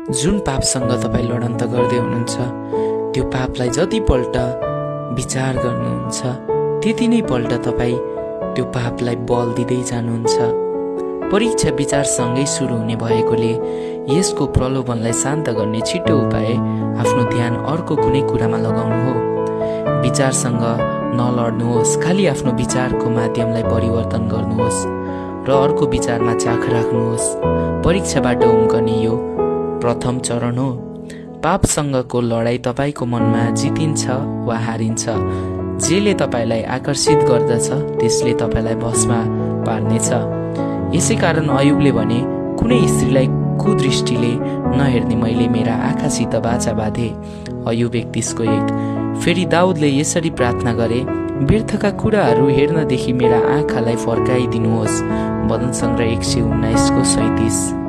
जुन पापसँग तपाईँ लडन्त गर्दै हुनुहुन्छ त्यो पापलाई जतिपल्ट विचार गर्नुहुन्छ त्यति नै पल्ट तपाईँ त्यो पापलाई बल दिँदै जानुहुन्छ। परीक्षा विचारसँगै सुरु हुने भएकोले यसको प्रलोभनलाई शान्त गर्ने छिटो उपाय आफ्नो ध्यान अर्को कुनै कुरामा लगाउनु हो। विचारसँग नलड्नुहोस्, खालि आफ्नो विचारको माध्यमलाई परिवर्तन गर्नुहोस् र अर्को विचारमा चाख राख्नुहोस्। परीक्षाबाट उम्कने यो प्रथम चरण हो। पापसँगको लडाईँ तपाईको मनमा जितिन्छ वा हारिन्छ। जेले तपाईलाई आकर्षित गर्दछ त्यसले तपाईलाई बसमा पार्नेछ। यसै कारण अयुबले भने, कुनै स्त्रीलाई कुदृष्टिले नहेर्ने मैले मेरा आँखासित बाचा बाँधे। अयुब 31:1। फेरि दाउदले यसरी प्रार्थना गरे, व्यर्थका कुराहरू हेर्नदेखि मेरा आँखालाई फर्काइदिनुहोस्। भजन सङ्ग्रह 119:37।